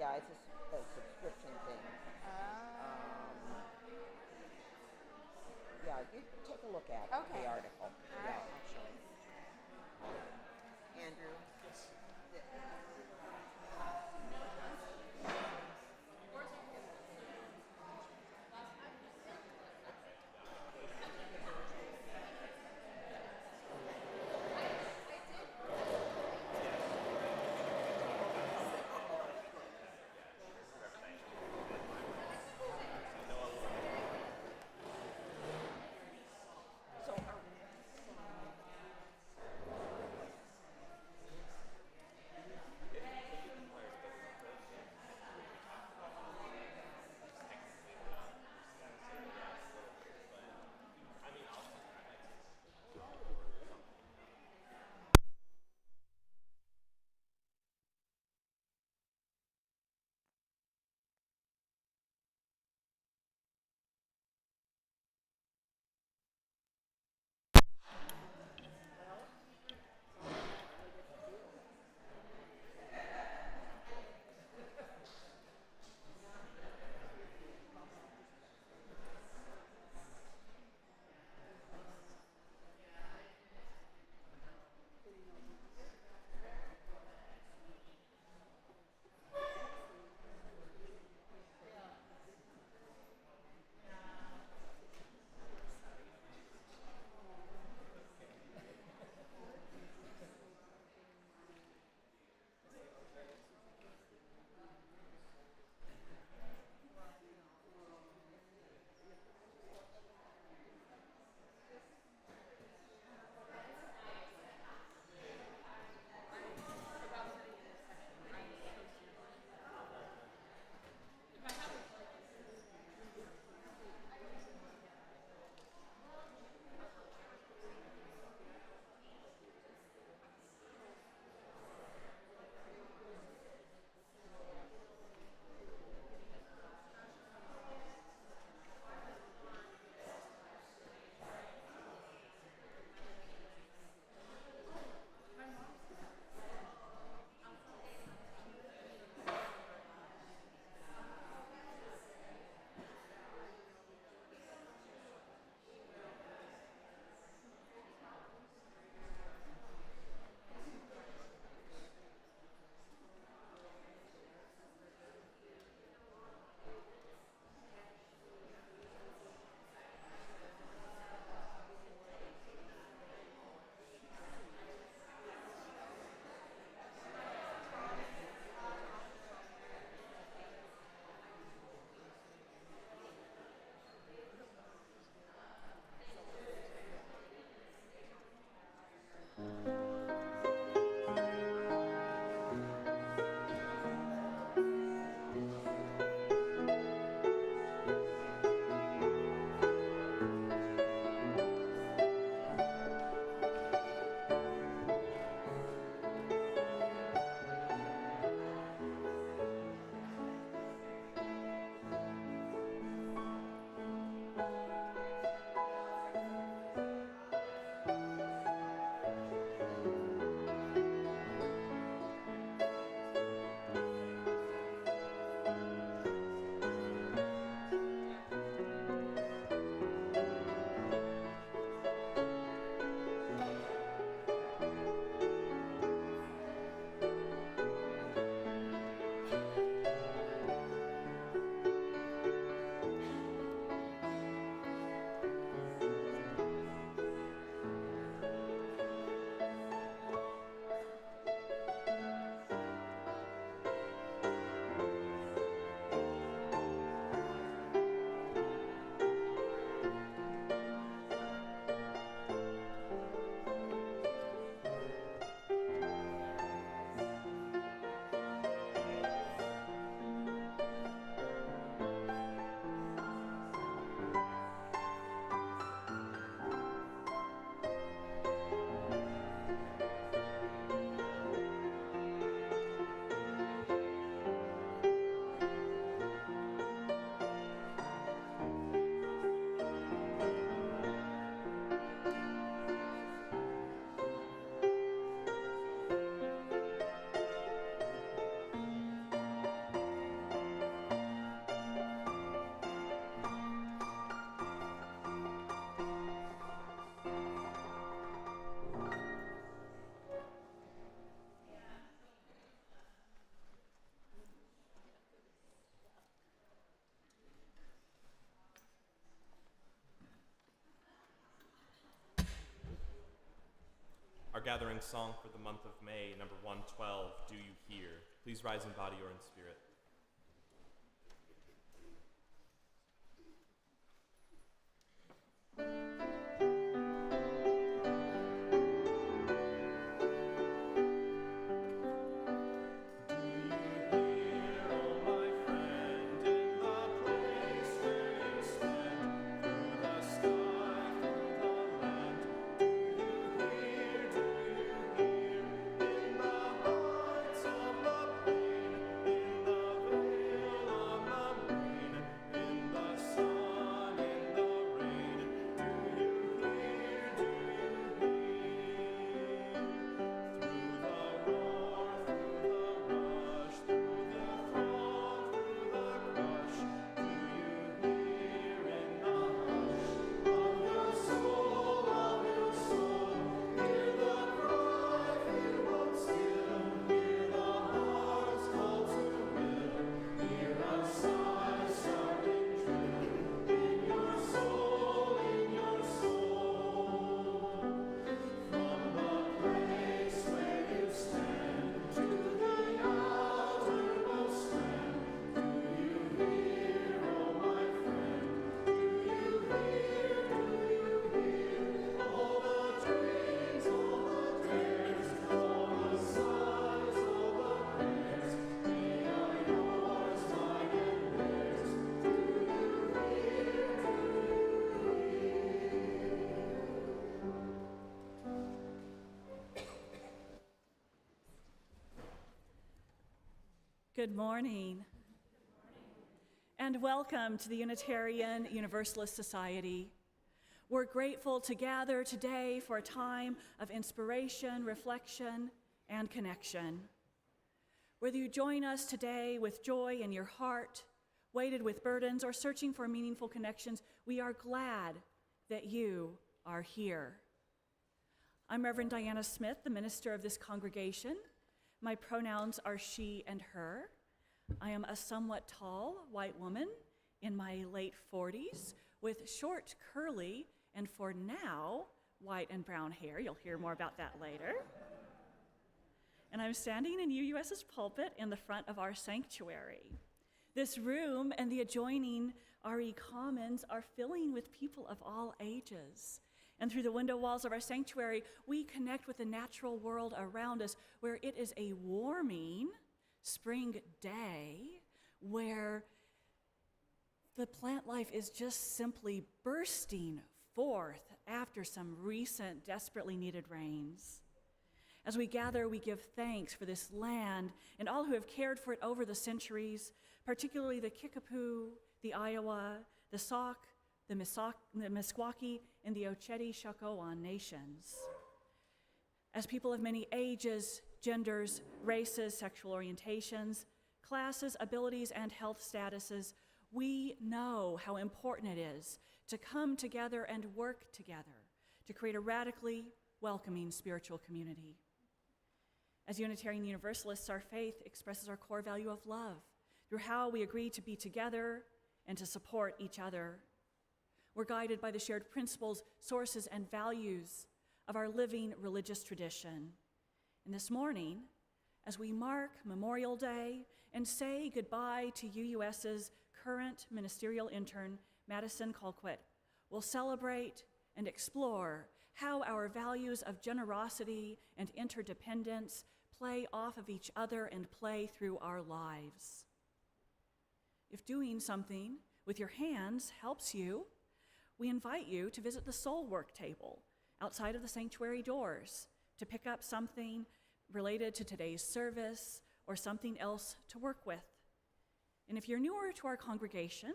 Yeah, it's a subscription thing. Oh. Um, yeah, you take a look at the Okay. article. All Yeah, right. I'll show you. Andrew. So are we next on? gathering song for the month of May, number 112, Do You Hear? Please rise in body or in spirit. Good morning, and welcome to the Unitarian Universalist Society. We're grateful to gather today for a time of inspiration, reflection, and connection. Whether you join us today with joy in your heart, weighted with burdens, or searching for meaningful connections, we are glad that you are here. I'm Reverend Diana Smith, the minister of this congregation. My pronouns are she and her. I am a somewhat tall white woman in my late 40s with short, curly, and for now, white and brown hair. You'll hear more about that later. And I'm standing in UUS's pulpit in the front of our sanctuary. This room and the adjoining RE Commons are filling with people of all ages. And through the window walls of our sanctuary, we connect with the natural world around us, where it is a warming spring day, where the plant life is just simply bursting forth after some recent desperately needed rains. As we gather, we give thanks for this land and all who have cared for it over the centuries, particularly the Kickapoo, the Iowa, the Sauk, the Meskwaki, and the Oceti-Sakowon nations. As people of many ages, genders, races, sexual orientations, classes, abilities, and health statuses, we know how important it is to come together and work together to create a radically welcoming spiritual community. As Unitarian Universalists, our faith expresses our core value of love through how we agree to be together and to support each other. We're guided by the shared principles, sources, and values of our living religious tradition. And this morning, as we mark Memorial Day and say goodbye to UUS's current Ministerial Intern Madison Colquette, we'll celebrate and explore how our values of generosity and interdependence play off of each other and play through our lives. If doing something with your hands helps you, we invite you to visit the Soul Work table outside of the sanctuary doors to pick up something related to today's service or something else to work with. And if you're newer to our congregation,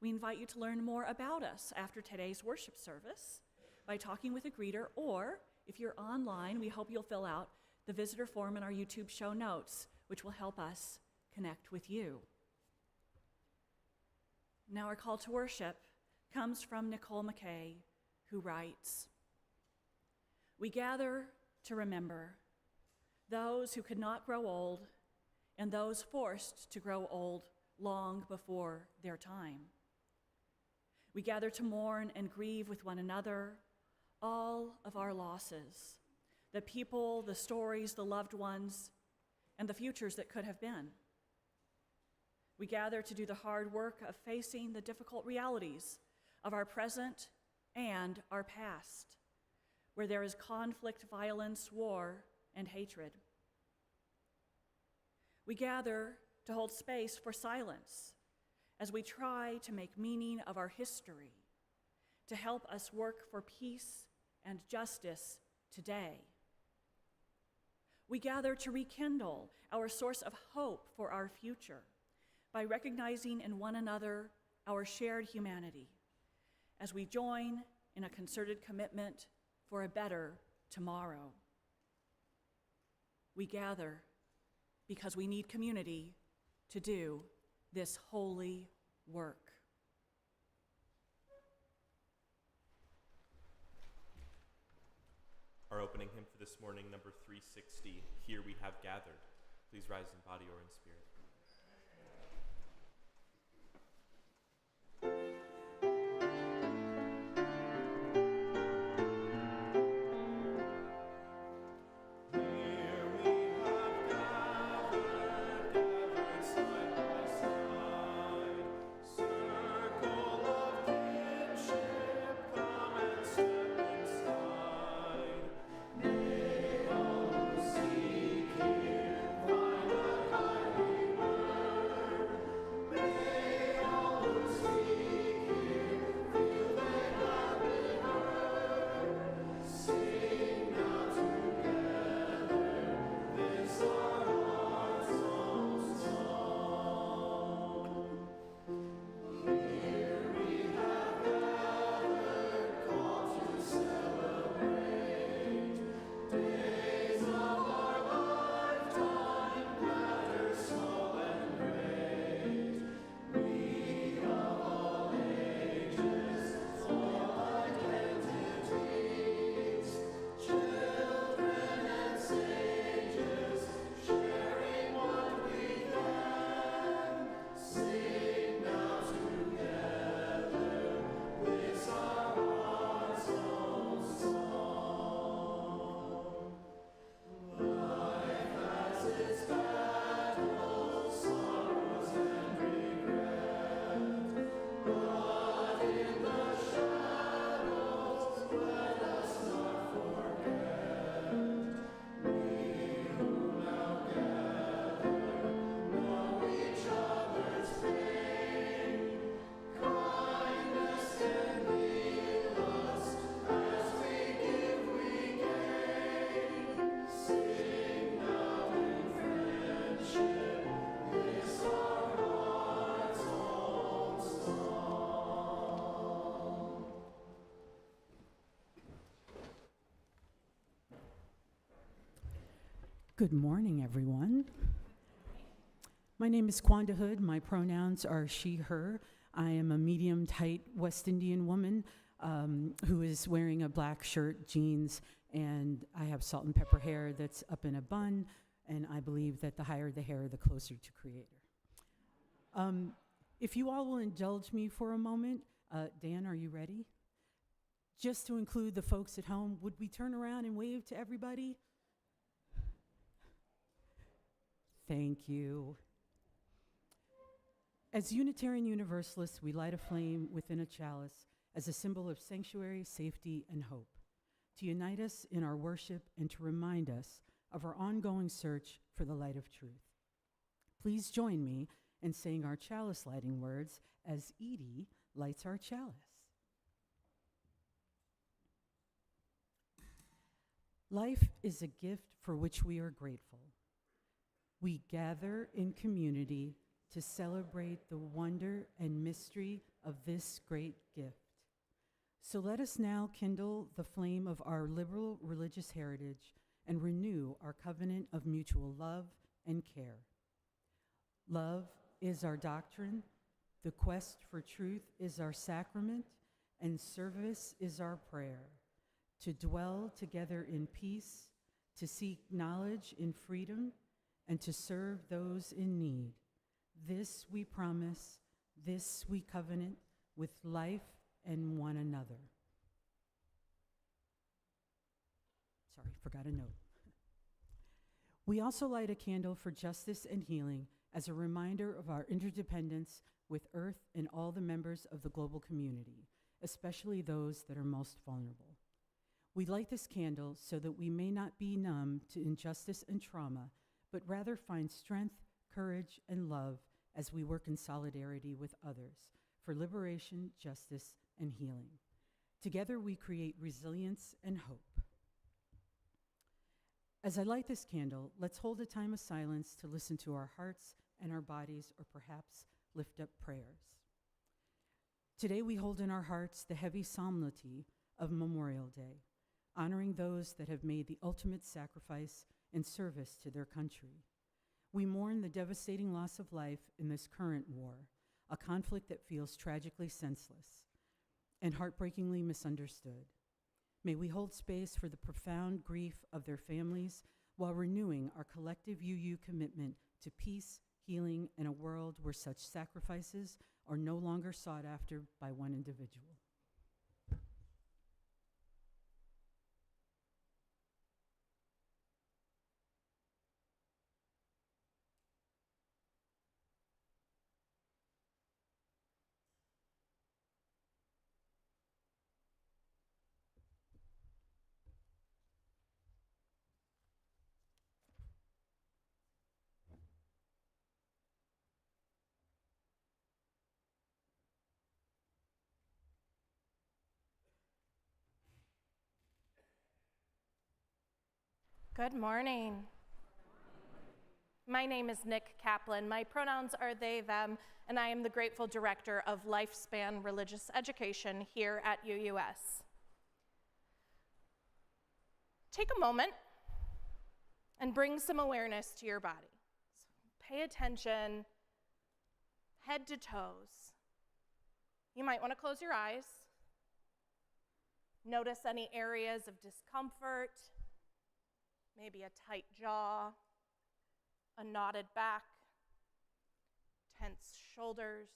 we invite you to learn more about us after today's worship service by talking with a greeter, or if you're online, we hope you'll fill out the visitor form in our YouTube show notes, which will help us connect with you. Now our call to worship comes from Nicole McKay, who writes, "We gather to remember those who could not grow old and those forced to grow old long before their time. We gather to mourn and grieve with one another all of our losses, the people, the stories, the loved ones, and the futures that could have been. We gather to do the hard work of facing the difficult realities of our present and our past, where there is conflict, violence, war, and hatred. We gather to hold space for silence as we try to make meaning of our history, to help us work for peace and justice today. We gather to rekindle our source of hope for our future by recognizing in one another our shared humanity as we join in a concerted commitment for a better tomorrow. We gather because we need community to do this holy work. Our opening hymn for this morning, number 360, Here We Have Gathered. Please rise in body or in spirit. Good morning, everyone. My name is Quanda Hood. My pronouns are she, her. I am a medium-height West Indian woman who is wearing a black shirt, jeans, and I have salt and pepper hair that's up in a bun, and I believe that the higher the hair, the closer to Creator. If you all will indulge me for a moment, Dan, are you ready? Just to include the folks at home, would we turn around and wave to everybody? Thank you. As Unitarian Universalists, we light a flame within a chalice as a symbol of sanctuary, safety, and hope, to unite us in our worship and to remind us of our ongoing search for the light of truth. Please join me in saying our chalice lighting words as Edie lights our chalice. Life is a gift for which we are grateful. We gather in community to celebrate the wonder and mystery of this great gift. So let us now kindle the flame of our liberal religious heritage and renew our covenant of mutual love and care. Love is our doctrine, the quest for truth is our sacrament, and service is our prayer. To dwell together in peace, to seek knowledge in freedom, and to serve those in need. This we promise, this we covenant with life and one another. Sorry, forgot a note. We also light a candle for justice and healing as a reminder of our interdependence with Earth and all the members of the global community, especially those that are most vulnerable. We light this candle so that we may not be numb to injustice and trauma, but rather find strength, courage, and love as we work in solidarity with others for liberation, justice, and healing. Together we create resilience and hope. As I light this candle, let's hold a time of silence to listen to our hearts and our bodies, or perhaps lift up prayers. Today we hold in our hearts the heavy solemnity of Memorial Day, honoring those that have made the ultimate sacrifice in service to their country. We mourn the devastating loss of life in this current war, a conflict that feels tragically senseless and heartbreakingly misunderstood. May we hold space for the profound grief of their families while renewing our collective UU commitment to peace, healing, and a world where such sacrifices are no longer sought after by one individual. Good morning. My name is Nick Kaplan. My pronouns are they, them, and I am the grateful director of Lifespan Religious Education here at UUS. Take a moment and bring some awareness to your body. So pay attention, head to toes. You might want to close your eyes. Notice any areas of discomfort. Maybe a tight jaw, a knotted back, tense shoulders,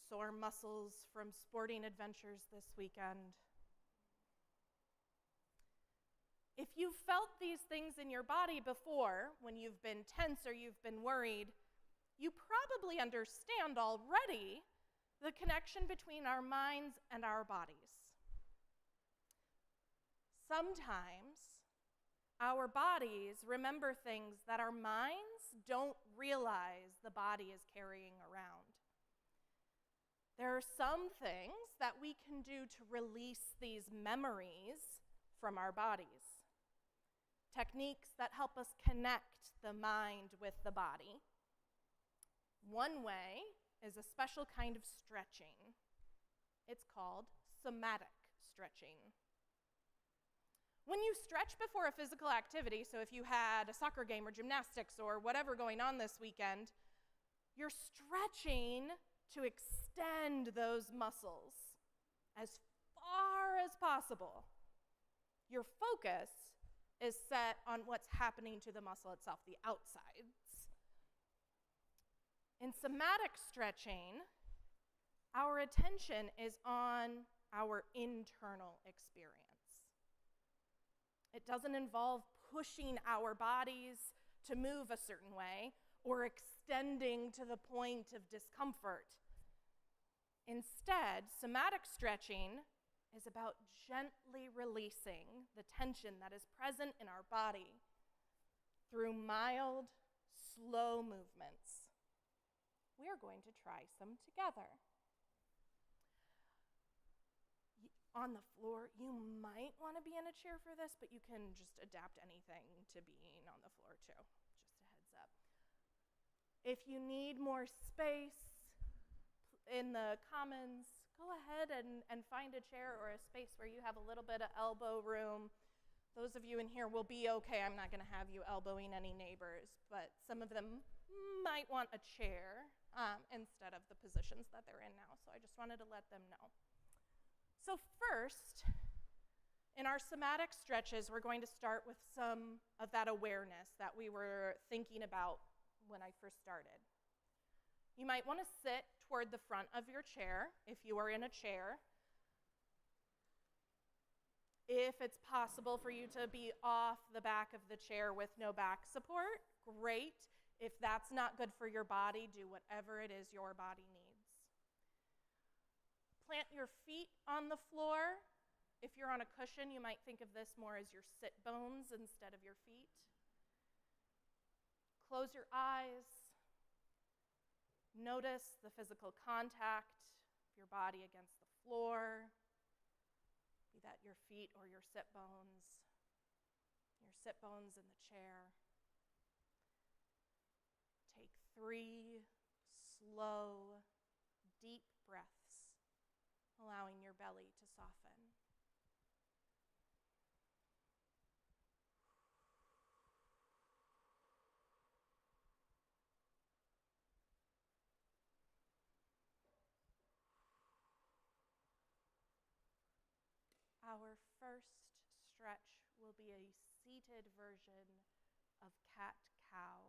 sore muscles from sporting adventures this weekend. If you've felt these things in your body before, when you've been tense or you've been worried, you probably understand already the connection between our minds and our bodies. Sometimes our bodies remember things that our minds don't realize the body is carrying around. There are some things that we can do to release these memories from our bodies. Techniques that help us connect the mind with the body. One way is a special kind of stretching. It's called somatic stretching. When you stretch before a physical activity, so if you had a soccer game or gymnastics or whatever going on this weekend, you're stretching to extend those muscles as far as possible. Your focus is set on what's happening to the muscle itself, the outsides. In somatic stretching, our attention is on our internal experience. It doesn't involve pushing our bodies to move a certain way or extending to the point of discomfort. Instead, somatic stretching is about gently releasing the tension that is present in our body through mild, slow movements. We are going to try some together. On the floor, you might want to be in a chair for this, but you can just adapt anything to being on the floor too. Just a heads up. If you need more space in the commons, go ahead and find a chair or a space where you have a little bit of elbow room. Those of you in here will be okay. I'm not going to have you elbowing any neighbors, but some of them might want a chair instead of the positions that they're in now. So I just wanted to let them know. So first, in our somatic stretches, we're going to start with some of that awareness that we were thinking about when I first started. You might want to sit toward the front of your chair if you are in a chair. If it's possible for you to be off the back of the chair with no back support, great. If that's not good for your body, do whatever it is your body needs. Plant your feet on the floor. If you're on a cushion, you might think of this more as your sit bones instead of your feet. Close your eyes. Notice the physical contact of your body against the floor, be that your feet or your sit bones in the chair. Take 3 slow, deep breaths, allowing your belly to soften. Our first stretch will be a seated version of cat-cow.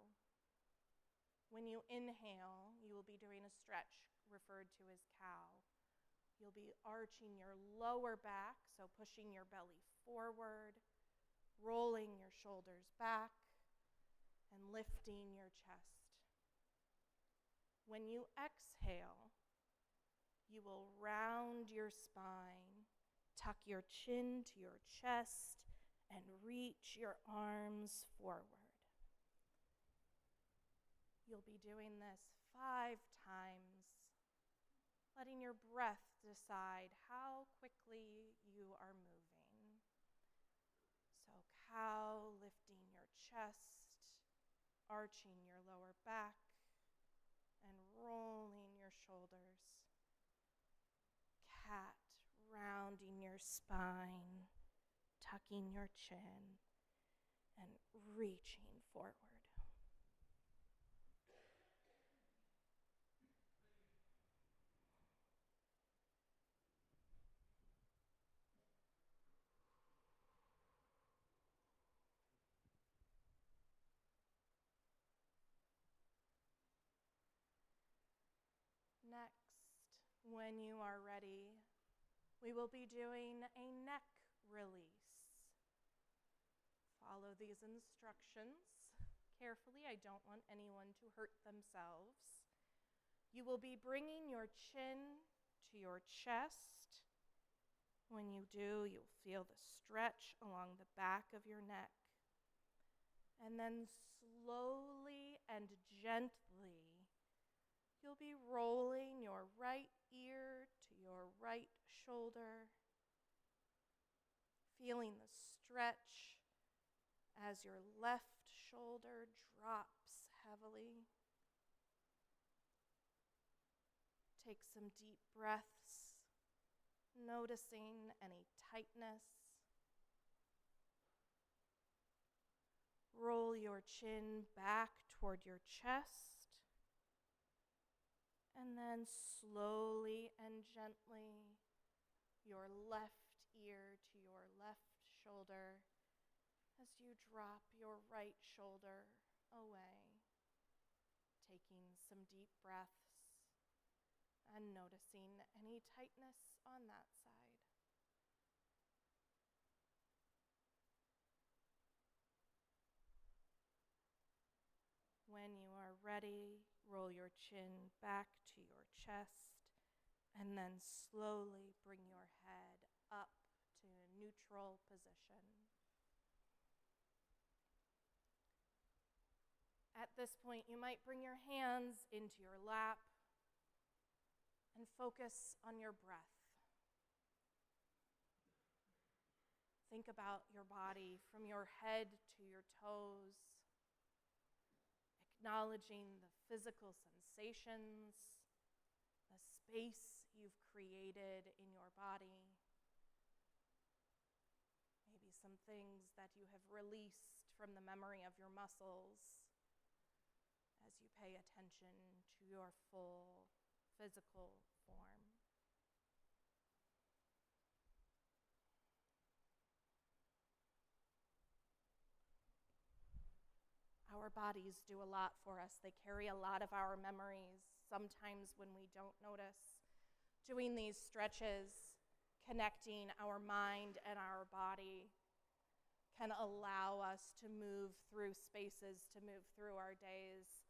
When you inhale, you will be doing a stretch referred to as cow. You'll be arching your lower back, so pushing your belly forward, rolling your shoulders back, and lifting your chest. When you exhale, you will round your spine, tuck your chin to your chest, and reach your arms forward. You'll be doing this 5 times, letting your breath decide how quickly you are moving. So cow, lifting your chest, arching your lower back, and rolling your shoulders. Cat, rounding your spine, tucking your chin, and reaching forward. Next, when you are ready, we will be doing a neck release. Follow these instructions carefully. I don't want anyone to hurt themselves. You will be bringing your chin to your chest. When you do, you'll feel the stretch along the back of your neck. And then slowly and gently, you'll be rolling your right ear to your right shoulder, feeling the stretch as your left shoulder drops heavily. Take some deep breaths, noticing any tightness. Roll your chin back toward your chest, and then slowly and gently, your left ear to your left shoulder as you drop your right shoulder away, taking some deep breaths and noticing any tightness on that side. When you are ready, roll your chin back to your chest, and then slowly bring your head up to a neutral position. At this point, you might bring your hands into your lap and focus on your breath. Think about your body from your head to your toes, acknowledging the physical sensations, the space you've created in your body, maybe some things that you have released from the memory of your muscles as you pay attention to your full physical form. Our bodies do a lot for us. They carry a lot of our memories. Sometimes when we don't notice, doing these stretches connecting our mind and our body can allow us to move through spaces, to move through our days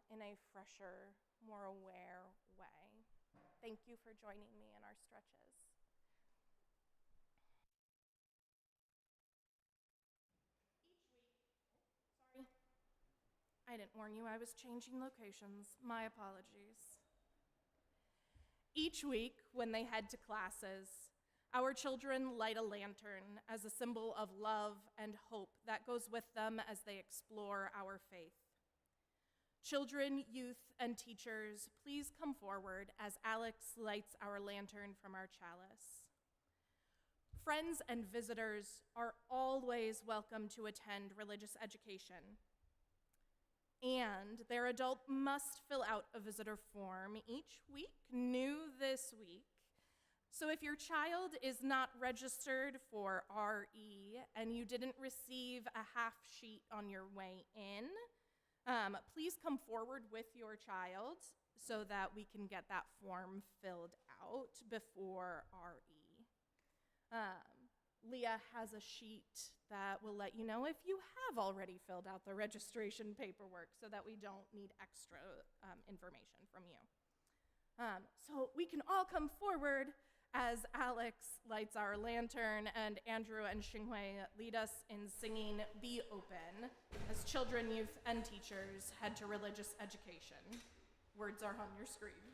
in a fresher, more aware way. Thank you for joining me in our stretches. Sorry, I didn't warn you I was changing locations. My apologies. Each week, when they head to classes, our children light a lantern as a symbol of love and hope that goes with them as they explore our faith. Children, youth, and teachers, please come forward as Alex lights our lantern from our chalice. Friends and visitors are always welcome to attend religious education, and their adult must fill out a visitor form each week, new this week. So if your child is not registered for RE and you didn't receive a half sheet on your way in, please come forward with your child so that we can get that form filled out before RE. Leah has a sheet that will let you know if you have already filled out the registration paperwork so that we don't need extra information from you. So we can all come forward as Alex lights our lantern and Andrew and Xinghui lead us in singing Be Open as children, youth, and teachers head to religious education. Words are on your screen.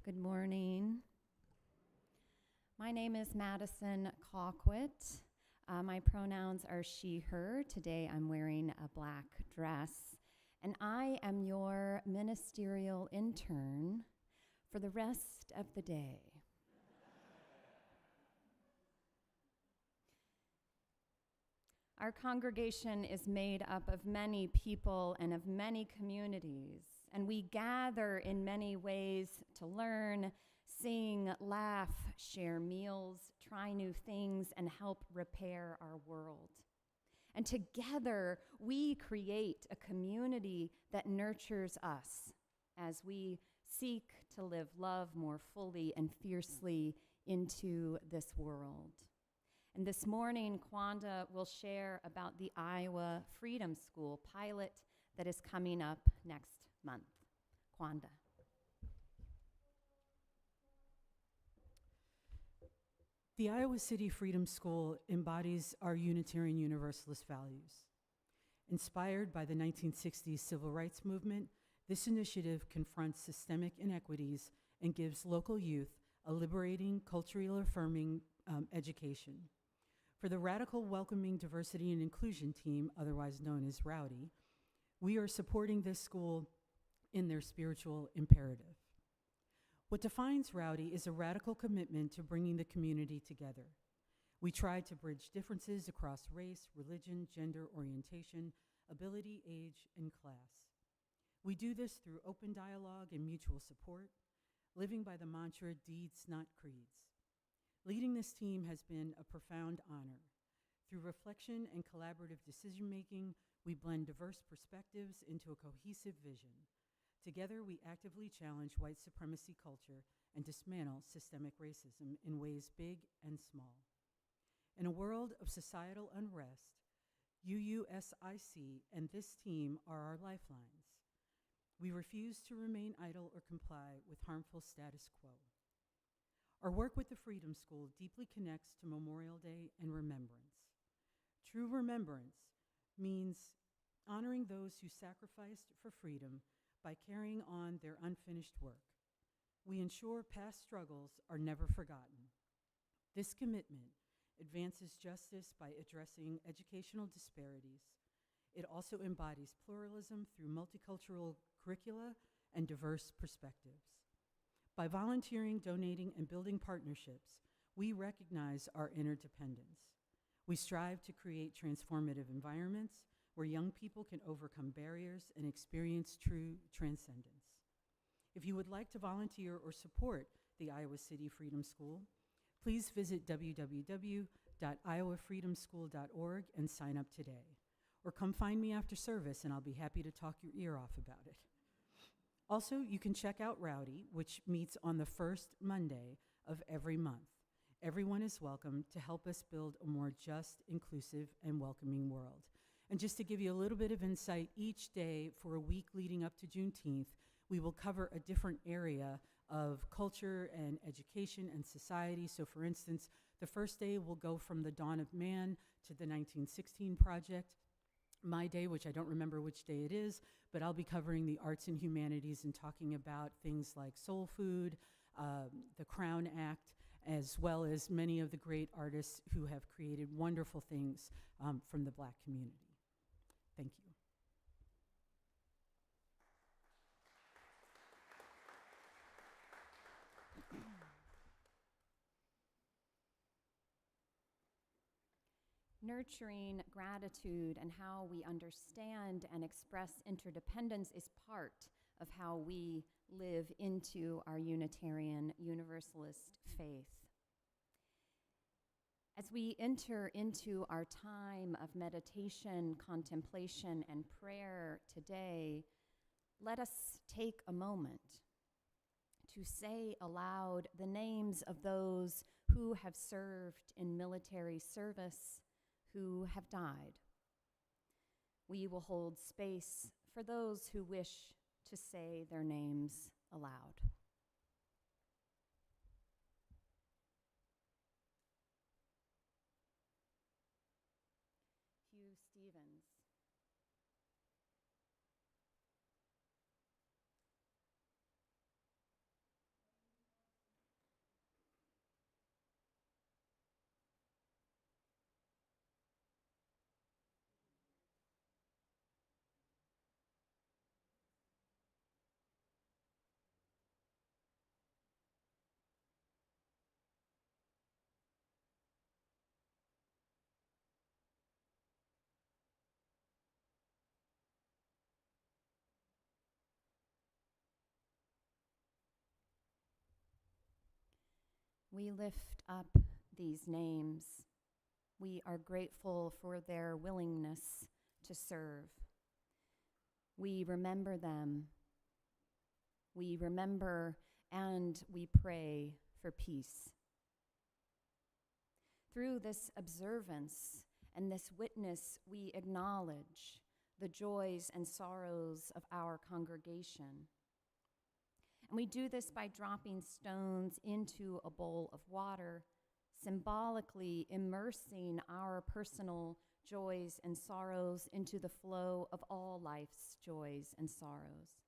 Good morning. My name is Madison Colquette. My pronouns are she, her. Today I'm wearing a black dress, and I am your ministerial intern for the rest of the day. Our congregation is made up of many people and of many communities, and we gather in many ways to learn, sing, laugh, share meals, try new things, and help repair our world. And together, we create a community that nurtures us as we seek to live love more fully and fiercely into this world. And this morning, Kwanda will share about the Iowa Freedom School pilot that is coming up next month. Kwanda. The Iowa City Freedom School embodies our Unitarian Universalist values. Inspired by the 1960s civil rights movement, this initiative confronts systemic inequities and gives local youth a liberating, culturally affirming education. For the Radical Welcoming Diversity and Inclusion team, otherwise known as Rowdy, we are supporting this school in their spiritual imperative. What defines Rowdy is a radical commitment to bringing the community together. We try to bridge differences across race, religion, gender, orientation, ability, age, and class. We do this through open dialogue and mutual support, living by the mantra, deeds, not creeds. Leading this team has been a profound honor. Through reflection and collaborative decision-making, we blend diverse perspectives into a cohesive vision. Together, we actively challenge white supremacy culture and dismantle systemic racism in ways big and small. In a world of societal unrest, UUSIC and this team are our lifelines. We refuse to remain idle or comply with harmful status quo. Our work with the Freedom School deeply connects to Memorial Day and remembrance. True remembrance means honoring those who sacrificed for freedom by carrying on their unfinished work. We ensure past struggles are never forgotten. This commitment advances justice by addressing educational disparities. It also embodies pluralism through multicultural curricula and diverse perspectives. By volunteering, donating, and building partnerships, we recognize our interdependence. We strive to create transformative environments where young people can overcome barriers and experience true transcendence. If you would like to volunteer or support the Iowa City Freedom School, please visit www.iowafreedomschool.org and sign up today. Or come find me after service and I'll be happy to talk your ear off about it. Also, you can check out Rowdy, which meets on the first Monday of every month. Everyone is welcome to help us build a more just, inclusive, and welcoming world. And just to give you a little bit of insight, each day for a week leading up to Juneteenth, we will cover a different area of culture and education and society. So for instance, the first day will go from the dawn of man to the 1916 Project. My day, which I don't remember which day it is, but I'll be covering the arts and humanities and talking about things like soul food, the Crown Act, as well as many of the great artists who have created wonderful things from the Black community. Thank you. Nurturing gratitude and how we understand and express interdependence is part of how we live into our Unitarian Universalist faith. As we enter into our time of meditation, contemplation, and prayer today, let us take a moment to say aloud the names of those who have served in military service, who have died. We will hold space for those who wish to say their names aloud. Hugh Stevens. We lift up these names. We are grateful for their willingness to serve. We remember them. We remember and we pray for peace. Through this observance and this witness, we acknowledge the joys and sorrows of our congregation. And we do this by dropping stones into a bowl of water, symbolically immersing our personal joys and sorrows into the flow of all life's joys and sorrows.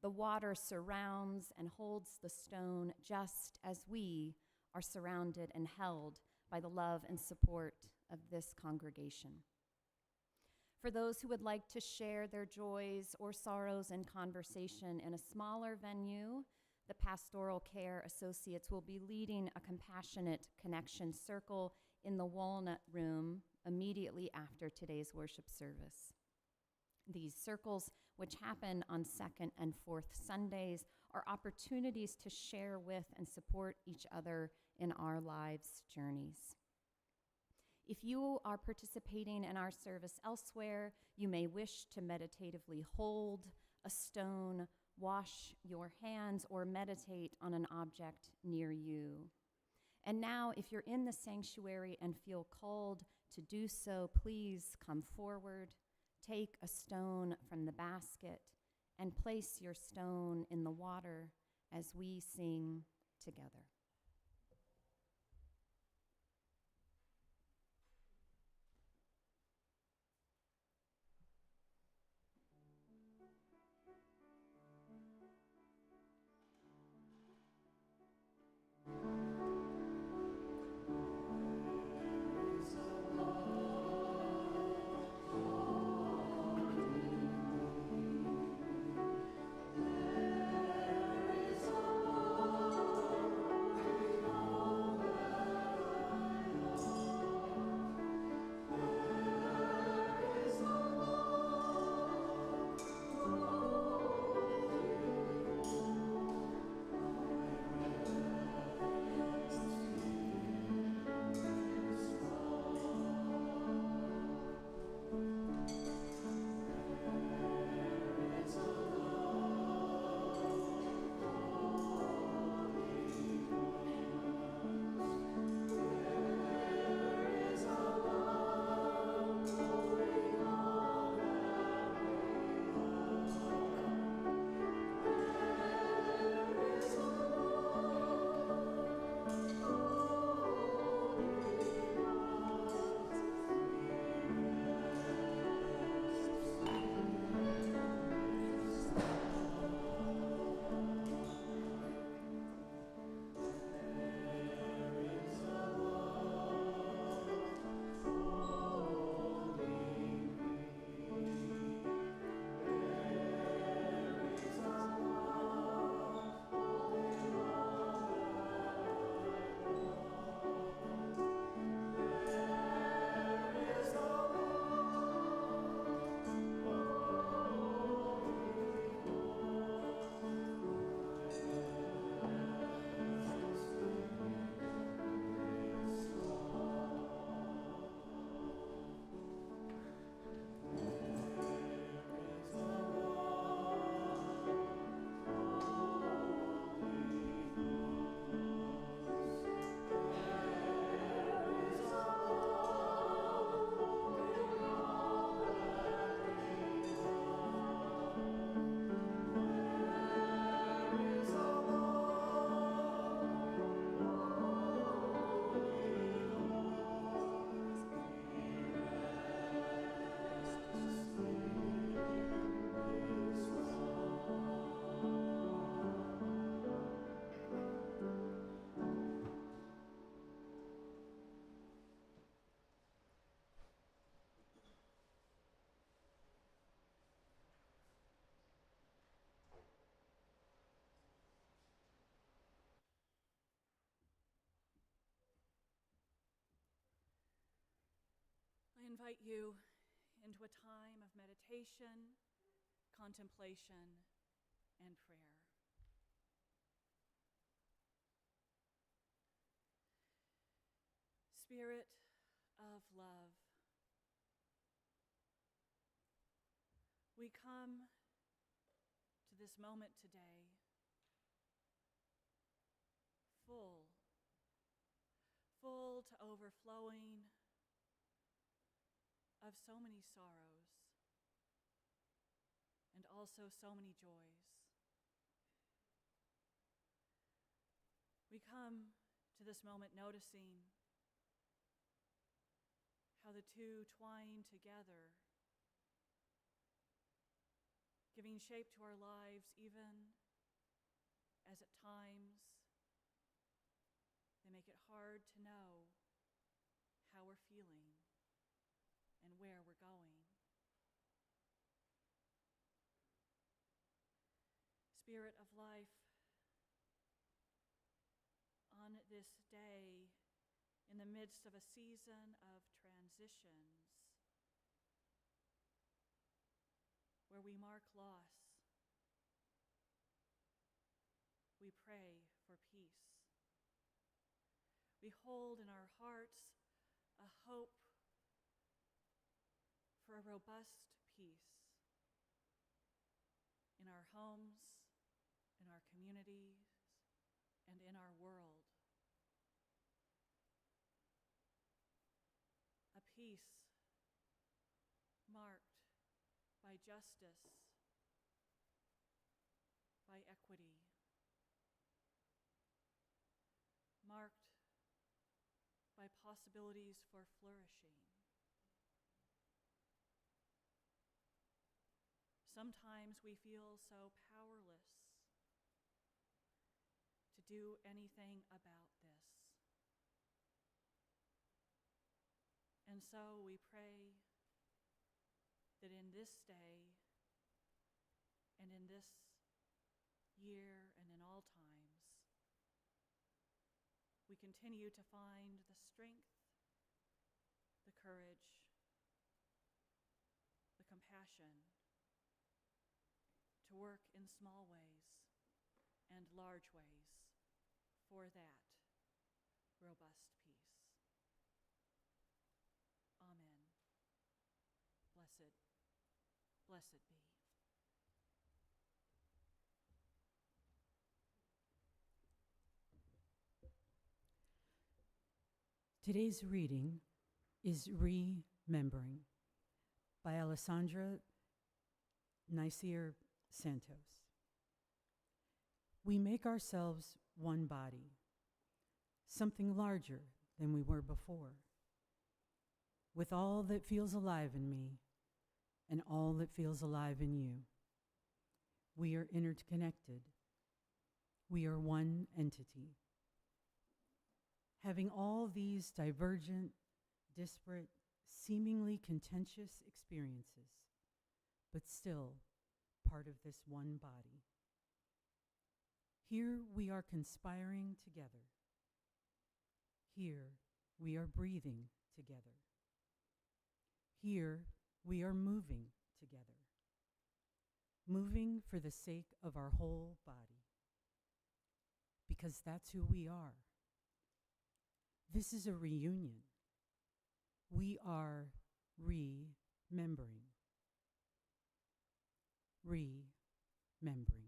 The water surrounds and holds the stone just as we are surrounded and held by the love and support of this congregation. For those who would like to share their joys or sorrows in conversation in a smaller venue, the Pastoral Care Associates will be leading a compassionate connection circle in the Walnut Room immediately after today's worship service. These circles, which happen on second and fourth Sundays, are opportunities to share with and support each other in our lives' journeys. If you are participating in our service elsewhere, you may wish to meditatively hold a stone, wash your hands, or meditate on an object near you. And now, if you're in the sanctuary and feel called to do so, please come forward, take a stone from the basket, and place your stone in the water as we sing together. invite you into a time of meditation, contemplation, and prayer. Spirit of love, we come to this moment today full to overflowing of so many sorrows and also so many joys. We come to this moment noticing how the two twine together, giving shape to our lives even as at times they make it hard to know how we're feeling and where we're going. Spirit of life, on this day, in the midst of a season of transitions, where we mark loss, we pray for peace. We hold in our hearts a hope for a robust peace in our homes, in our communities, and in our world. A peace marked by justice, by equity, marked by possibilities for flourishing. Sometimes we feel so powerless to do anything about this. And so we pray that in this day and in this year and in all times, we continue to find the strength, the courage, the compassion to work in small ways and large ways for that robust peace. Amen. Blessed be. Today's reading is Remembering by Alessandra Nicer Santos. We make ourselves one body, something larger than we were before, with all that feels alive in me and all that feels alive in you. We are interconnected. We are one entity. Having all these divergent, disparate, seemingly contentious experiences, but still part of this one body. Here we are conspiring together. Here we are breathing together. Here we are moving together. Moving for the sake of our whole body. Because that's who we are. This is a reunion. We are remembering. Remembering.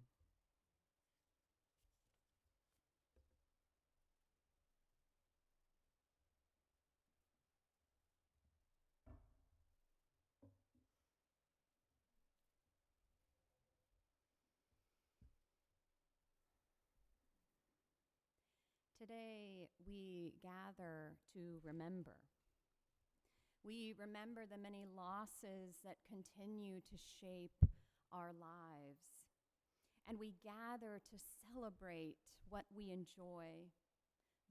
Today, we gather to remember. We remember the many losses that continue to shape our lives. And we gather to celebrate what we enjoy,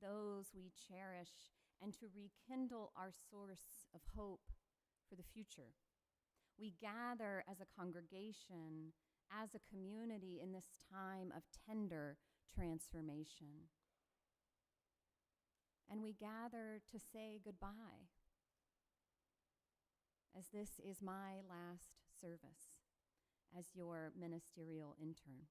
those we cherish, and to rekindle our source of hope for the future. We gather as a congregation, as a community in this time of tender transformation. And we gather to say goodbye. as this is my last service as your ministerial intern.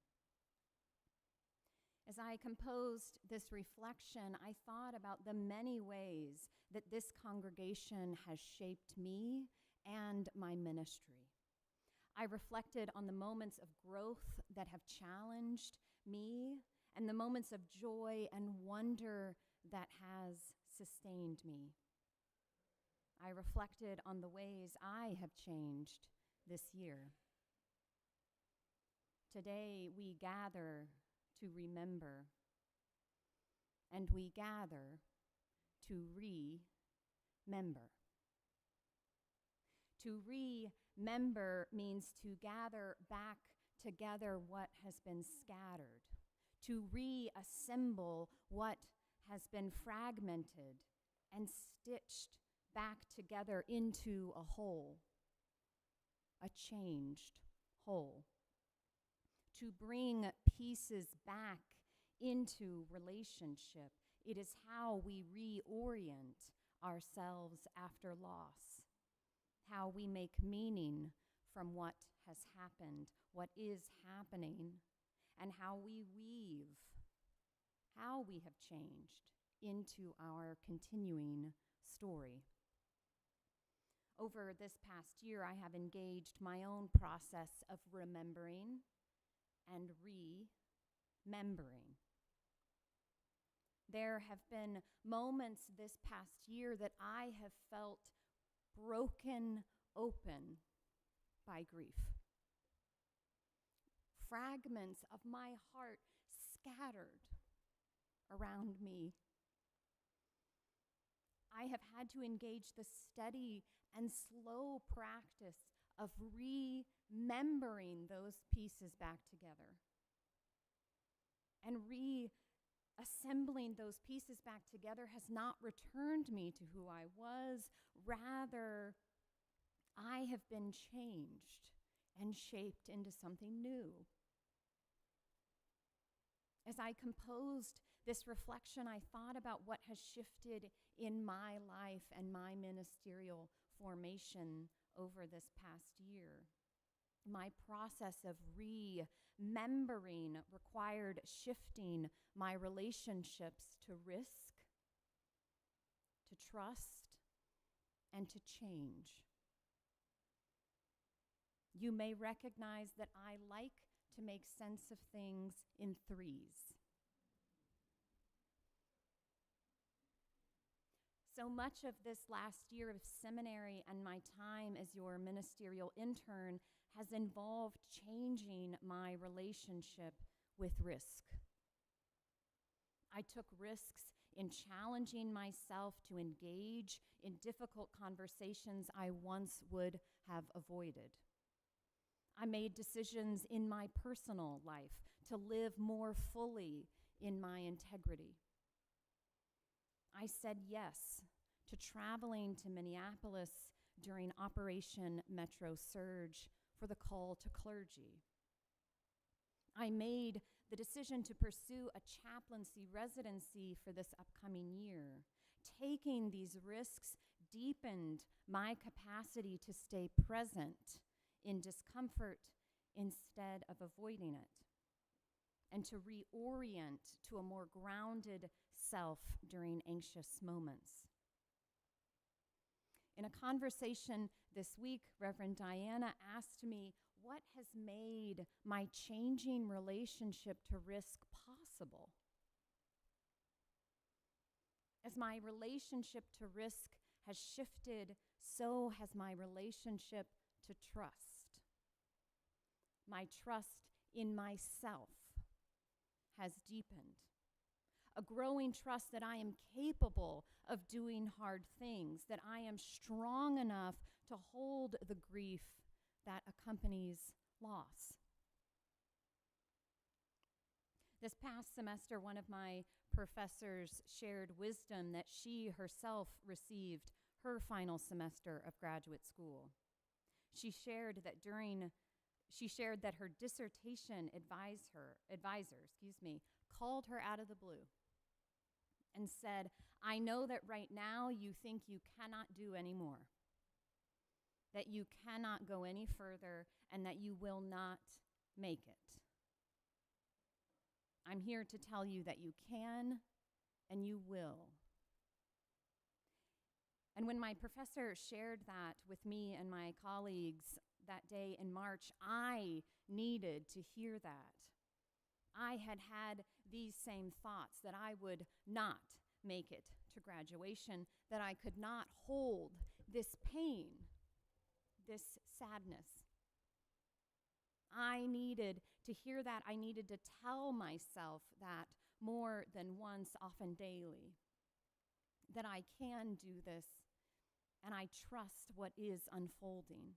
As I composed this reflection, I thought about the many ways that this congregation has shaped me and my ministry. I reflected on the moments of growth that have challenged me and the moments of joy and wonder that has sustained me. I reflected on the ways I have changed this year. Today we gather to remember, and we gather to remember. To remember means to gather back together what has been scattered, to reassemble what has been fragmented and stitched back together into a whole, a changed whole. To bring pieces back into relationship. It is how we reorient ourselves after loss, how we make meaning from what has happened, what is happening, and how we weave how we have changed into our continuing story. Over this past year, I have engaged my own process of remembering and remembering. There have been moments this past year that I have felt broken open by grief. Fragments of my heart scattered around me. I have had to engage the steady and slow practice of remembering those pieces back together and reassembling those pieces back together has not returned me to who I was. Rather, I have been changed and shaped into something new. As I composed this reflection, I thought about what has shifted in my life and my ministerial formation over this past year. My process of remembering required shifting my relationships to risk, to trust, and to change. You may recognize that I like to make sense of things in threes. So much of this last year of seminary and my time as your ministerial intern has involved changing my relationship with risk. I took risks in challenging myself to engage in difficult conversations I once would have avoided. I made decisions in my personal life to live more fully in my integrity. I said yes to traveling to Minneapolis during Operation Metro Surge for the call to clergy. I made the decision to pursue a chaplaincy residency for this upcoming year. Taking these risks deepened my capacity to stay present in discomfort instead of avoiding it, and to reorient to a more grounded self during anxious moments. In a conversation this week, Reverend Diana asked me, what has made my changing relationship to risk possible? As my relationship to risk has shifted, so has my relationship to trust. My trust in myself has deepened. A growing trust that I am capable of doing hard things, that I am strong enough to hold the grief that accompanies loss. This past semester, one of my professors shared wisdom that she herself received her final semester of graduate school. She shared that her dissertation advisor, called her out of the blue and said, "I know that right now you think you cannot do any more, that you cannot go any further and that you will not make it. I'm here to tell you that you can and you will. And when my professor shared that with me and my colleagues that day in March, I needed to hear that. I had had these same thoughts, that I would not make it to graduation, that I could not hold this pain, this sadness. I needed to hear that. I needed to tell myself that more than once, often daily, that I can do this and I trust what is unfolding.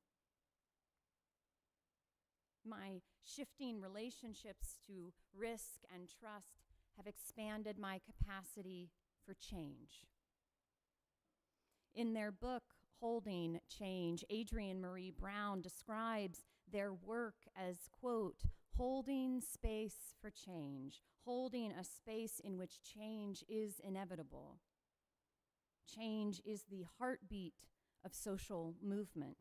My shifting relationships to risk and trust have expanded my capacity for change. In their book, Holding Change, Adrienne Maree Brown describes their work as, quote, holding space for change, holding a space in which change is inevitable. Change is the heartbeat of social movement.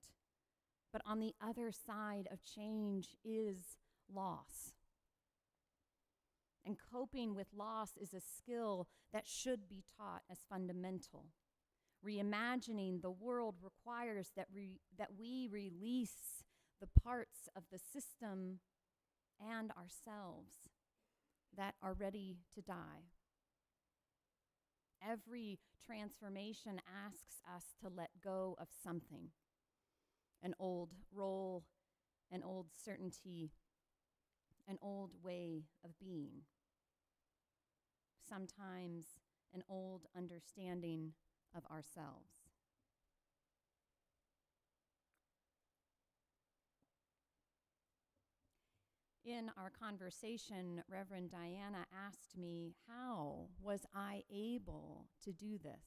But on the other side of change is loss. And coping with loss is a skill that should be taught as fundamental. Reimagining the world requires that we release the parts of the system and ourselves that are ready to die. Every transformation asks us to let go of something. An old role, an old certainty, an old way of being. Sometimes an old understanding of ourselves. In our conversation, Reverend Diana asked me, how was I able to do this?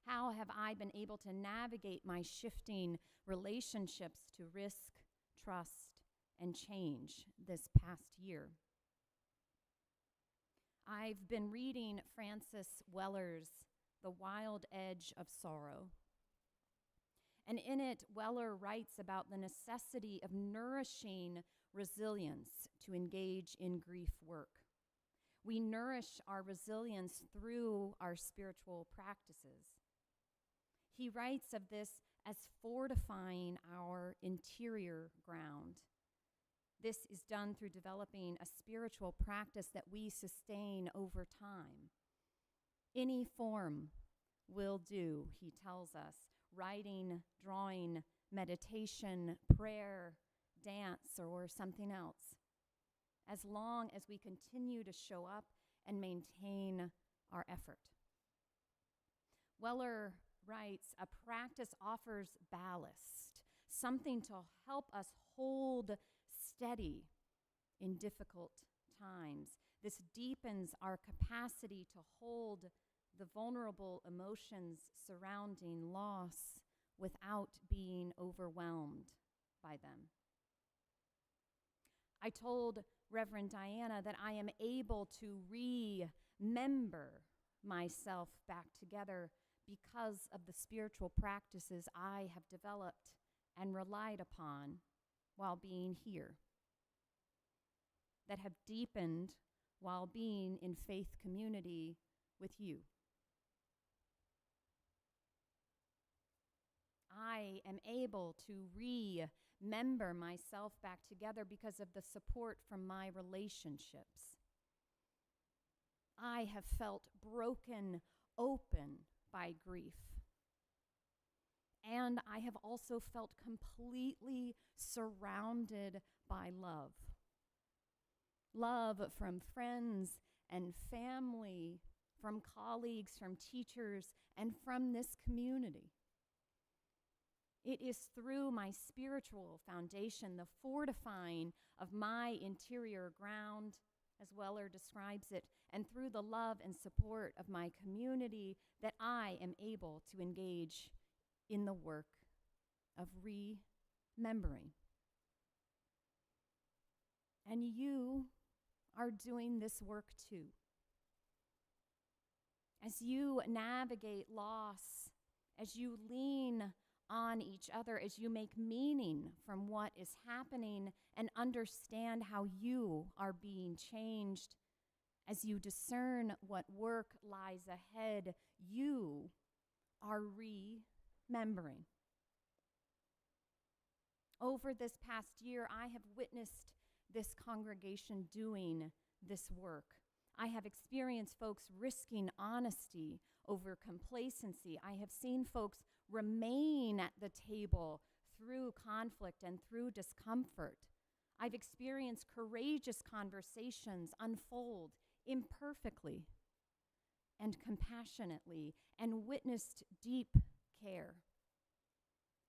How have I been able to navigate my shifting relationships to risk, trust, and change this past year? I've been reading Francis Weller's The Wild Edge of Sorrow. And in it, Weller writes about the necessity of nourishing resilience to engage in grief work. We nourish our resilience through our spiritual practices. He writes of this as fortifying our interior ground. This is done through developing a spiritual practice that we sustain over time. Any form will do, he tells us. Writing, drawing, meditation, prayer, dance, or something else. As long as we continue to show up and maintain our effort. Weller writes, a practice offers ballast, something to help us hold steady in difficult times. This deepens our capacity to hold the vulnerable emotions surrounding loss without being overwhelmed by them. I told Reverend Diana that I am able to remember myself back together because of the spiritual practices I have developed and relied upon while being here, that have deepened while being in faith community with you. I am able to remember myself back together because of the support from my relationships. I have felt broken open by grief. And I have also felt completely surrounded by love. Love from friends and family, from colleagues, from teachers, and from this community. It is through my spiritual foundation, the fortifying of my interior ground, as Weller describes it, and through the love and support of my community that I am able to engage in the work of remembering. And you are doing this work too. As you navigate loss, as you lean on each other as you make meaning from what is happening and understand how you are being changed. As you discern what work lies ahead, you are remembering. Over this past year, I have witnessed this congregation doing this work. I have experienced folks risking honesty over complacency. I have seen folks remain at the table through conflict and through discomfort. I've experienced courageous conversations unfold imperfectly and compassionately, and witnessed deep care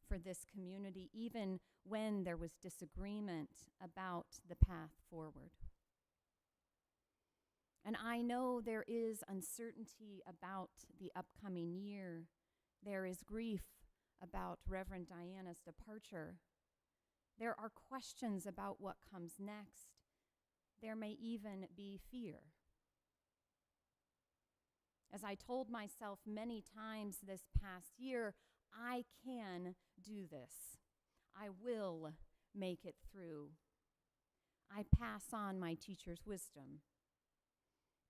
for this community, even when there was disagreement about the path forward. And I know there is uncertainty about the upcoming year. There is grief about Reverend Diana's departure. There are questions about what comes next. There may even be fear. As I told myself many times this past year, I can do this. I will make it through. I pass on my teacher's wisdom.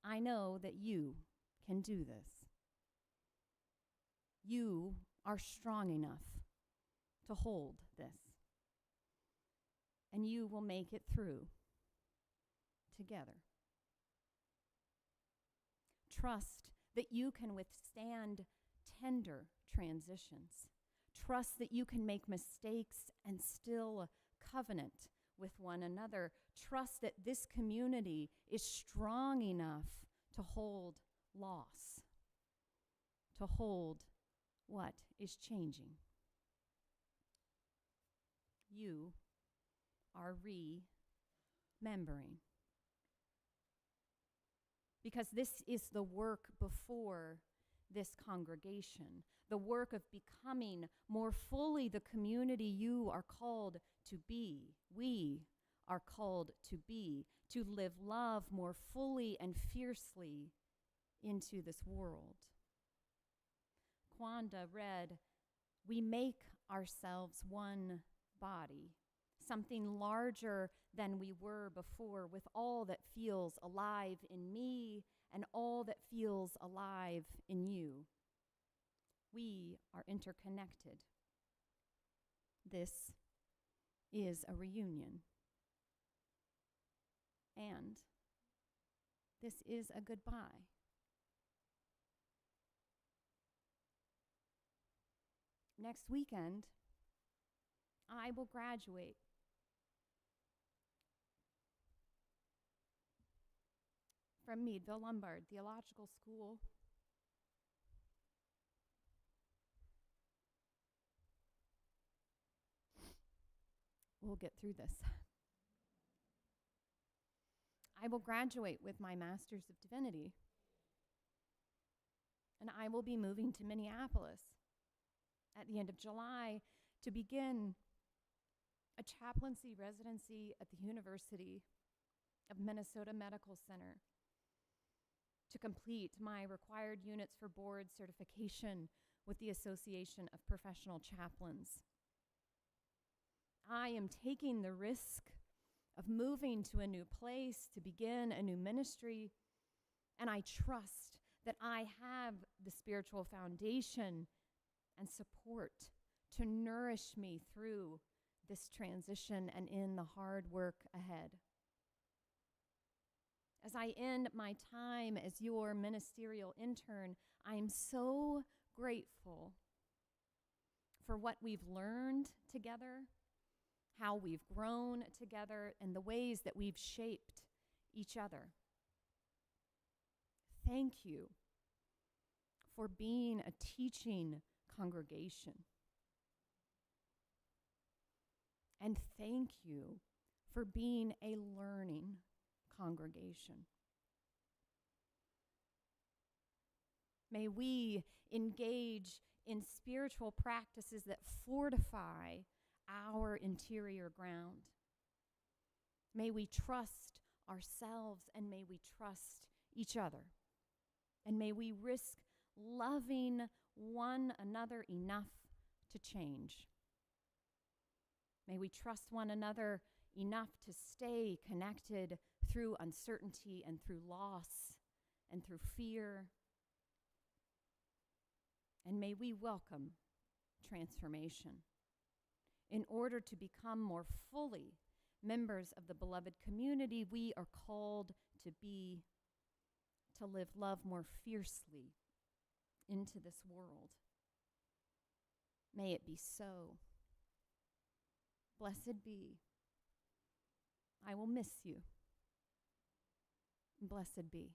I know that you can do this. You are strong enough to hold this. And you will make it through together. Trust that you can withstand tender transitions. Trust that you can make mistakes and still covenant with one another. Trust that this community is strong enough to hold loss, to hold what is changing. You are remembering. Because this is the work before this congregation, the work of becoming more fully the community you are called to be. We are called to be, to live love more fully and fiercely into this world. Kwanda read, "We make ourselves one body, something larger than we were before, with all that feels alive in me and all that feels alive in you. We are interconnected. This is a reunion. And this is a goodbye. Next weekend, I will graduate from Meadville Lombard Theological School. We'll get through this. I will graduate with my Master's of Divinity, and I will be moving to Minneapolis at the end of July to begin a chaplaincy residency at the University of Minnesota Medical Center, to complete my required units for board certification with the Association of Professional Chaplains. I am taking the risk of moving to a new place to begin a new ministry, and I trust that I have the spiritual foundation and support to nourish me through this transition and in the hard work ahead. As I end my time as your ministerial intern, I'm so grateful for what we've learned together, how we've grown together, and the ways that we've shaped each other. Thank you for being a teaching congregation. And thank you for being a learning congregation. May we engage in spiritual practices that fortify our interior ground. May we trust ourselves, and may we trust each other. And may we risk loving one another enough to change. May we trust one another enough to stay connected through uncertainty and through loss and through fear. And may we welcome transformation in order to become more fully members of the beloved community we are called to be, to live love more fiercely into this world. May it be so. Blessed be. I will miss you. Blessed be.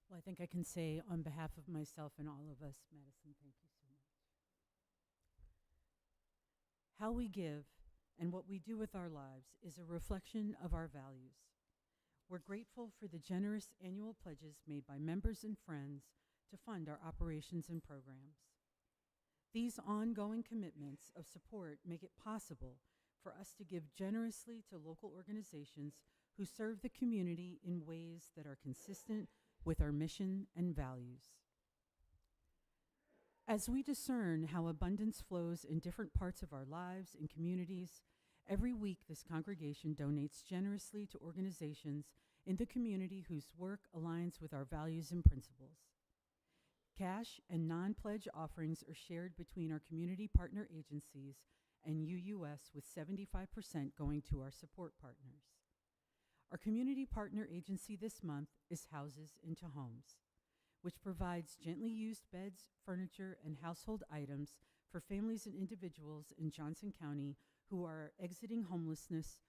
Well, I think I can say on behalf of myself and all of us, Madison, thank you so much. How we give and what we do with our lives is a reflection of our values. We're grateful for the generous annual pledges made by members and friends to fund our operations and programs. These ongoing commitments of support make it possible for us to give generously to local organizations who serve the community in ways that are consistent with our mission and values. As we discern how abundance flows in different parts of our lives and communities, every week this congregation donates generously to organizations in the community whose work aligns with our values and principles. Cash and non-pledge offerings are shared between our community partner agencies and UUS, with 75% going to our support partners. Our community partner agency this month is Houses into Homes, which provides gently used beds, furniture, and household items for families and individuals in Johnson County who are exiting homelessness,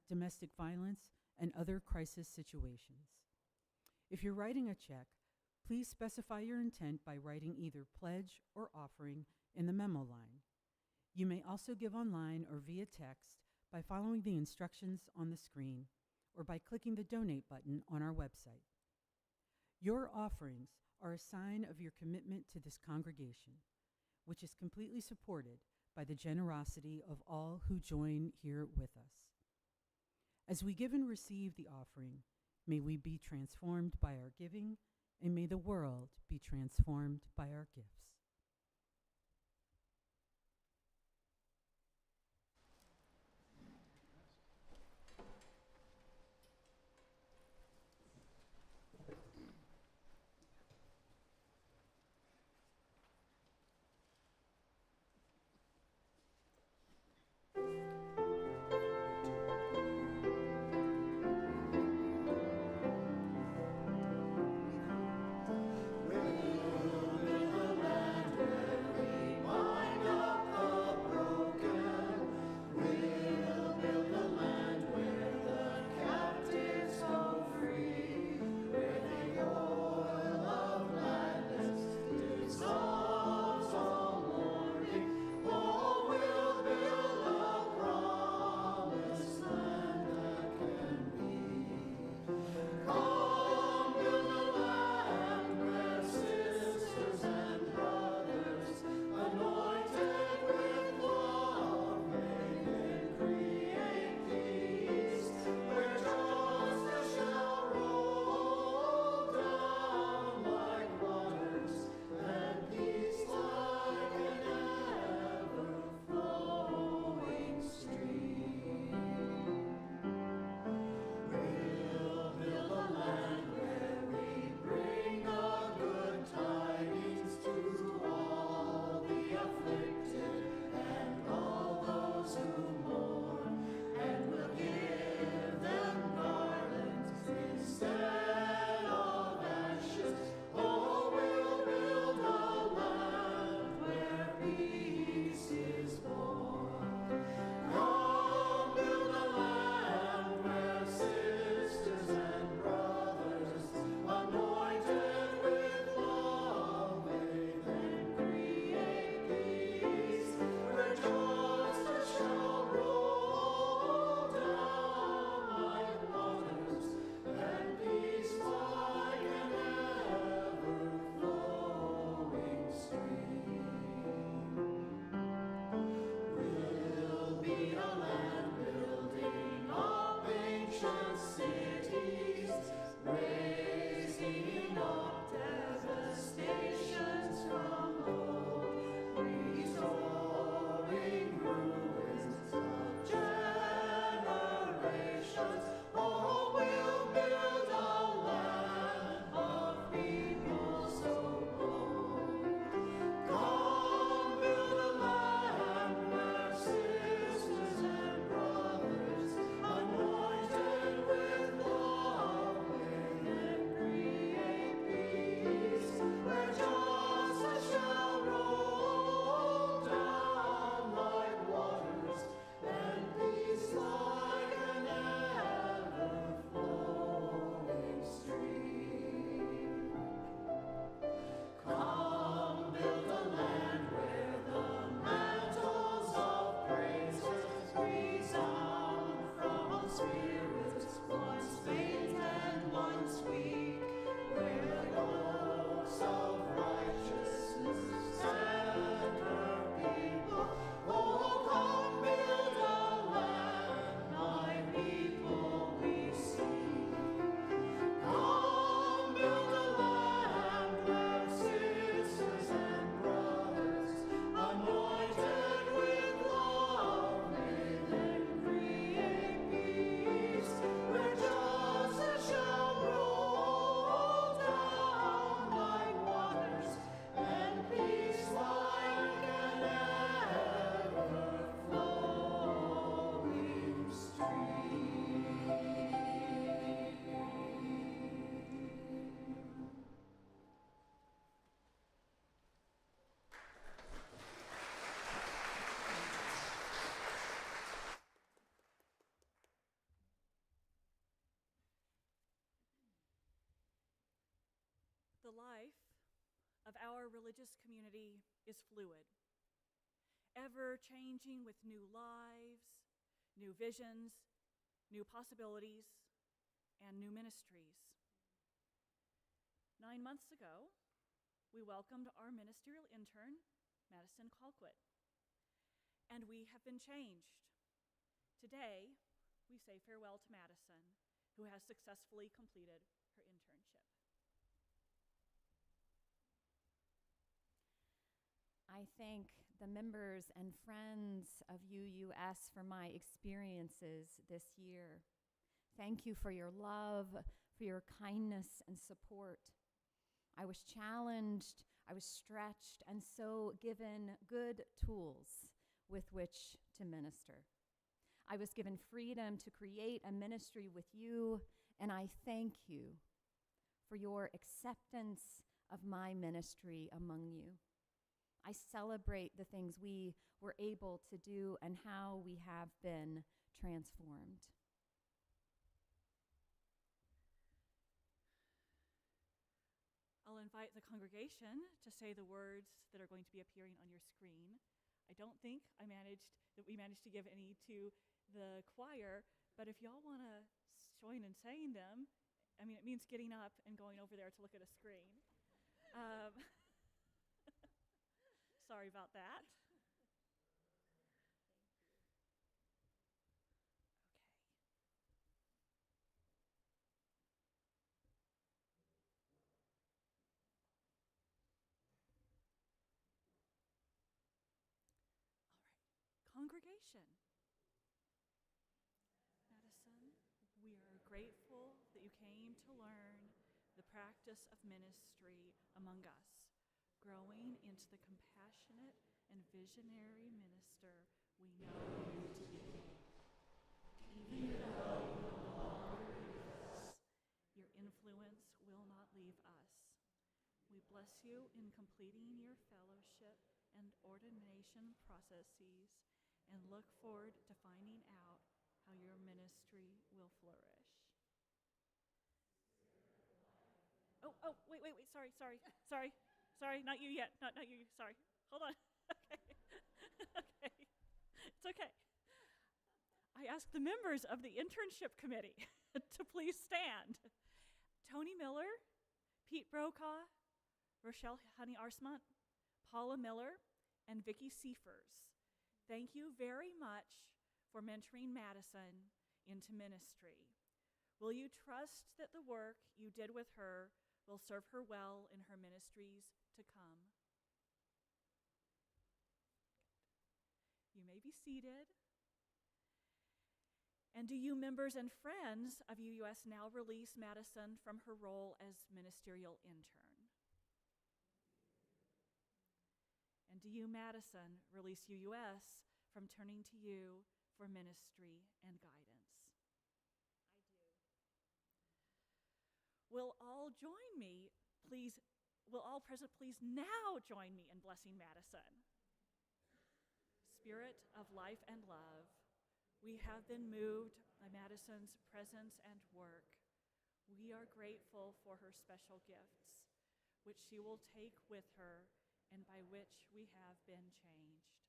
domestic violence, and other crisis situations. If you're writing a check, please specify your intent by writing either pledge or offering in the memo line. You may also give online or via text by following the instructions on the screen or by clicking the donate button on our website. Your offerings are a sign of your commitment to this congregation, which is completely supported by the generosity of all who join here with us. As we give and receive the offering, may we be transformed by our giving, and may the world be transformed by our gifts. The life of our religious community is fluid, ever changing with new lives, new visions, new possibilities, and new ministries. 9 months ago, we welcomed our ministerial intern, Madison Colquette, and we have been changed. Today, we say farewell to Madison, who has successfully completed her internship. I thank the members and friends of UUS for my experiences this year. Thank you for your love, for your kindness and support. I was challenged, I was stretched, and so given good tools with which to minister. I was given freedom to create a ministry with you, and I thank you for your acceptance of my ministry among you. I celebrate the things we were able to do and how we have been transformed. I'll invite the congregation to say the words that are going to be appearing on your screen. I don't think we managed to give any to the choir, but if y'all want to join in saying them, it means getting up and going over there to look at a screen. Sorry about that. Congregation. Madison, we are grateful that you came to learn the practice of ministry among us, growing into the compassionate and visionary minister we know you to be. Even though you no longer leave us, your influence will not leave us. We bless you in completing your fellowship and ordination processes, and look forward to finding out how your ministry will flourish. Wait, sorry, not you yet, not you, sorry, hold on, okay, it's okay. I ask the members of the internship committee to please stand. Tony Miller, Pete Brokaw, Rochelle Honey-Arsmont, Paula Miller, and Vicki Seifers. Thank you very much for mentoring Madison into ministry. Will you trust that the work you did with her will serve her well in her ministries to come? You may be seated. And do you members and friends of UUS now release Madison from her role as ministerial intern? And do you, Madison, release UUS from turning to you for ministry and guidance? I do. Will all present please now join me in blessing Madison? Spirit of life and love, we have been moved by Madison's presence and work. We are grateful for her special gifts, which she will take with her and by which we have been changed.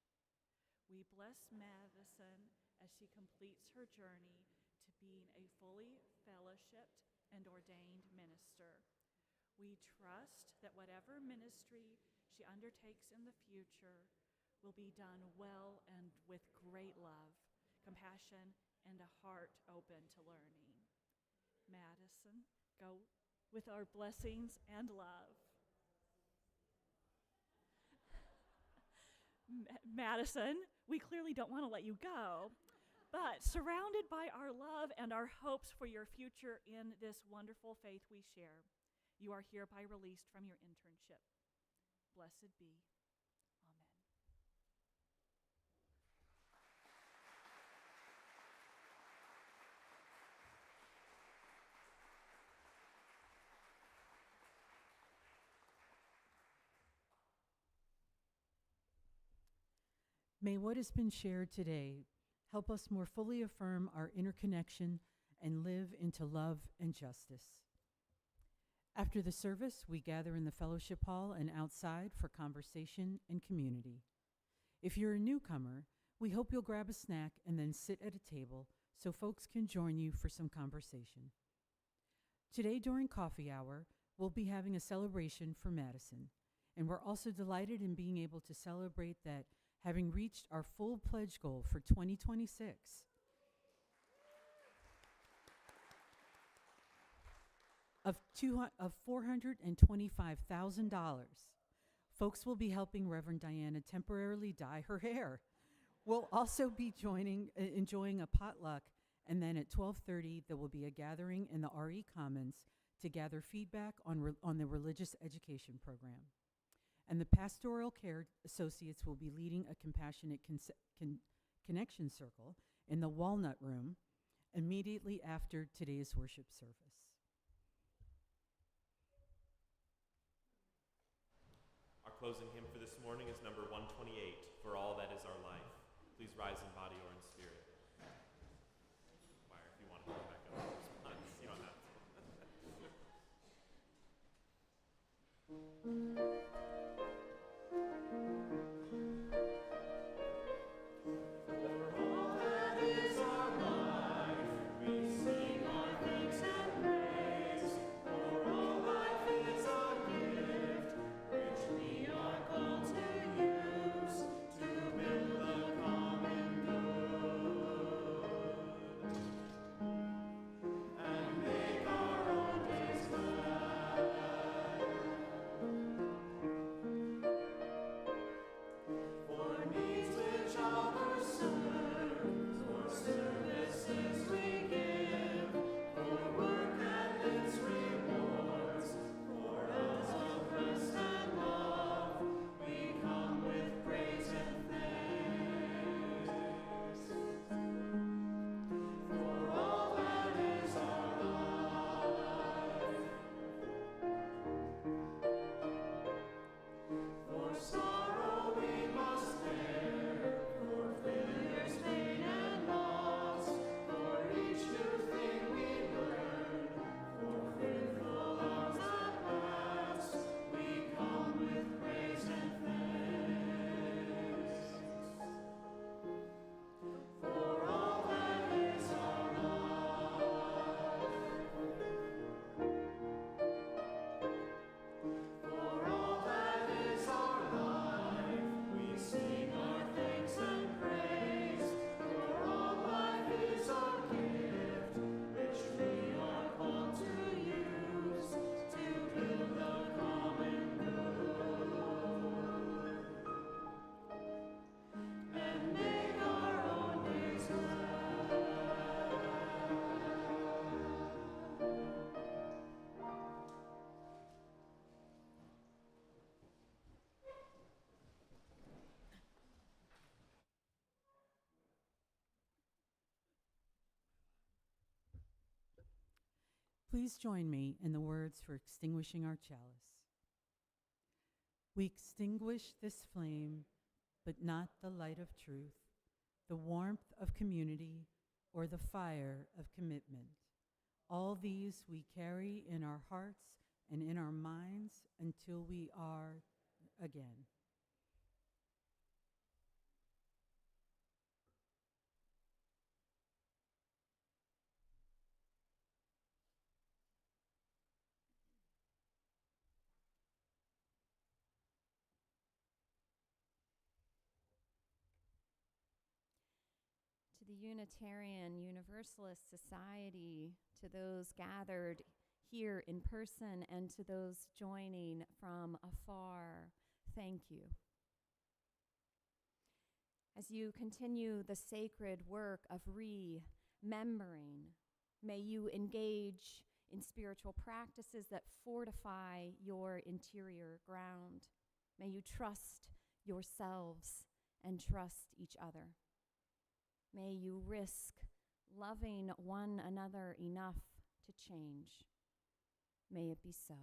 We bless Madison as she completes her journey to being a fully fellowshipped and ordained minister. We trust that whatever ministry she undertakes in the future will be done well and with great love, compassion, and a heart open to learning. Madison, go with our blessings and love. Madison, we clearly don't want to let you go, but surrounded by our love and our hopes for your future in this wonderful faith we share, you are hereby released from your internship. Blessed be. Amen. May what has been shared today help us more fully affirm our interconnection and live into love and justice. After the service, we gather in the fellowship hall and outside for conversation and community. If you're a newcomer, we hope you'll grab a snack and then sit at a table so folks can join you for some conversation. Today during coffee hour, we'll be having a celebration for Madison, and we're also delighted in being able to celebrate that having reached our full pledge goal for 2026 of $425,000. Folks will be helping Reverend Diana temporarily dye her hair. We'll also be enjoying a potluck, and then at 12:30 there will be a gathering in the RE Commons to gather feedback on the religious education program. And the Pastoral Care Associates will be leading a compassionate connection circle in the Walnut Room immediately after today's worship service. Our closing hymn for this morning is number 128, For All That Is Our Life. Please rise in body or in spirit. Choir, if you want to come back up and respond, you don't have to. Please join me in the words for extinguishing our chalice. We extinguish this flame, but not the light of truth, the warmth of community, or the fire of commitment. All these we carry in our hearts and in our minds until we are again. the Unitarian Universalist Society, to those gathered here in person and to those joining from afar, thank you. As you continue the sacred work of remembering, may you engage in spiritual practices that fortify your interior ground. May you trust yourselves and trust each other. May you risk loving one another enough to change. May it be so.